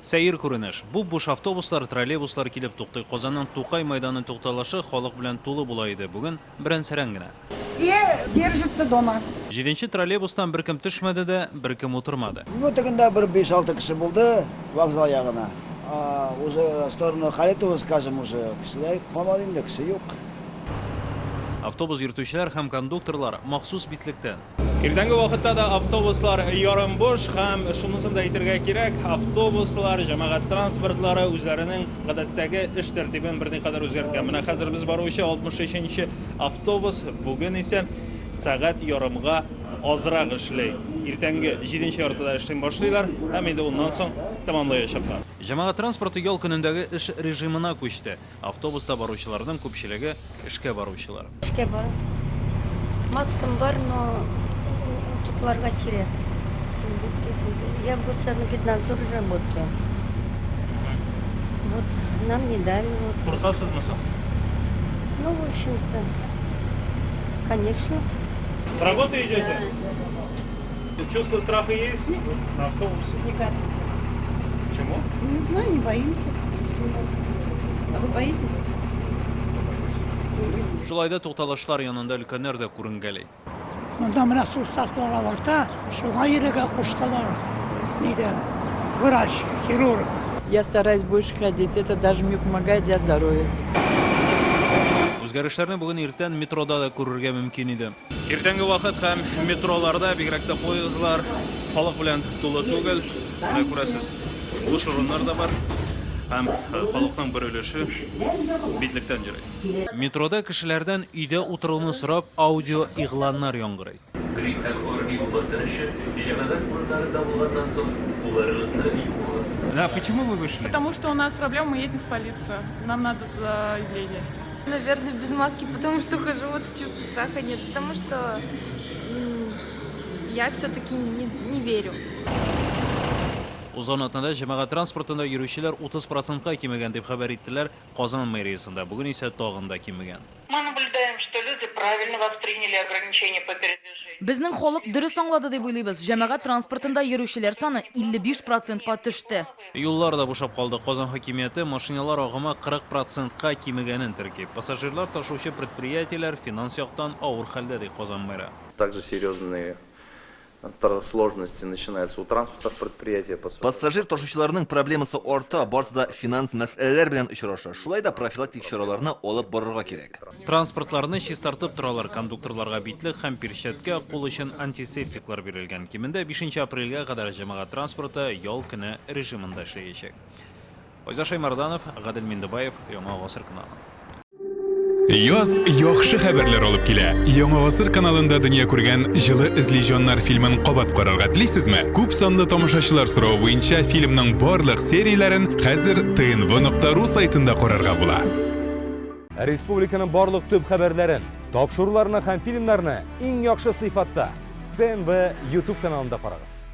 Сәйір күренеш. Бу буш автобуслар, троллейбуслар килеп туктый. Казанның Тукай мәйданын тукталышы халык белән тулы була иде. Бүген беренсерән генә. Все держатся дома. 7-нче троллейбустан беркем төшмәде дә, беркем утырмады. Ну, тагында бір 5-6 кеше булды вокзал ягына. Уже в сторону Харитова, скажем, уже кешеләр калмады инде, кеше юк. Автобус йөртүчеләр һәм кондукторлар махсус битлектән. Иртәнге вакытта да автобуслар ярым буш һәм шунысын да әйтергә кирәк, автобуслар, җәмәгать транспортлары үзләренең гадәттәге эш тәртибен берникадәр үзгәрткән. Менә хәзер без баручы 63-нче автобус бүген исә сәгать ярымга азрак эшләй. Иртәнге 7-нче яртыда эшләй башлыйлар, һәм инде уннан соң тәмамлаячаклар. Җәмәгать транспорты ял көнендәге эш режимына күчте. Автобуста баручыларның күпчелеге эшкә баручылар. Эшкә бар. Маскам бар, но тукларга кирәк. Я в Санэпиднадзоре работаю. Вот нам не дали. Курсасызмы соң? Ну, в общем-то, конечно. С работы идете? Чувство страха есть на автобусе? Никак. Почему? Не знаю, не боимся. А вы боитесь? Шулайда тукталышлар янында өлкәннәр дә күренгәли. Монда менә сустаклар авырта, шуңа йөрергә куштылар. Нидән? Врач, хирург. Я стараюсь больше ходить, это даже мне помогает для здоровья. Үзгәрешләрне бүген иртән метрода да күрергә мөмкин иде. Иртәнге вакыт һәм метроларда, бигрәк тә поездлар халык белән тулы түгел. Менә күрәсез, буш урыннар да бар. Һәм халыкның бер өлеше битлектән йөри. Метрода кешеләрдән өйдә утыруны сорап аудио игъланнар яңгырый. Грипп һәм коронавирус басырышы җәмәгать урыннарында булганнан соң уларыгызны юклагыз. Да, почему вы вышли? Потому что у нас проблема, мы едем в полицию. Нам надо заявление. Наверное, без маски, потому что хожу, вот чувства страха нет, потому что я все-таки не верю. Узган атнада җәмәгать транспортында йөрүчеләр 30%-ка кимегән дип хәбәр иттеләр Казан мэриясендә. Бүген исә тагын да кимегән. Мы наблюдаем, что люди правильно восприняли ограничения по передвижению. Безнең халык дөрес аңлады дип уйлыйбыз. Җәмәгать транспортында йөрүчеләр саны 55%-ка төште. Юллар да бушап калды. Казан хакимияте машиналар агымы 40%-ка кимегәнен терки. Пассажирлар ташучы предприятиеләр финанс яктан авыр хәлдә ди Казан мэры. Также серьезные сложности начинаются у транспортных предприятий. Пассажир ташучыларның проблемасы арта, барысы да финанс мәсьәләләр белән очраша. Шулай да профилактик чараларны алып барырга кирәк. Транспортларны чистартып торалар, кондукторларга битлек һәм перчатка, кул өчен антисептиклар бирелгән. Кимендә 5 апрельгә кадәр җәмәгать транспорты ял көне режимында эшләячәк. Айза Шаймарданов, Гадел Миндебаев, Яңа Гасыр каналы. Яз яхшы хәбәрләр алып килә. Яңа Гасыр каналында дөнья күргән җылы эзле фильмын кабат карарга телисезме? Күп санлы тамашачылар соравы буенча фильмның барлык серияләрен хәзер tnv.ru сайтында карарга була. Республиканың барлык төп хәбәрләрен, тапшыруларны һәм фильмнарны иң яхшы сыйфатта TNV YouTube каналында карагыз.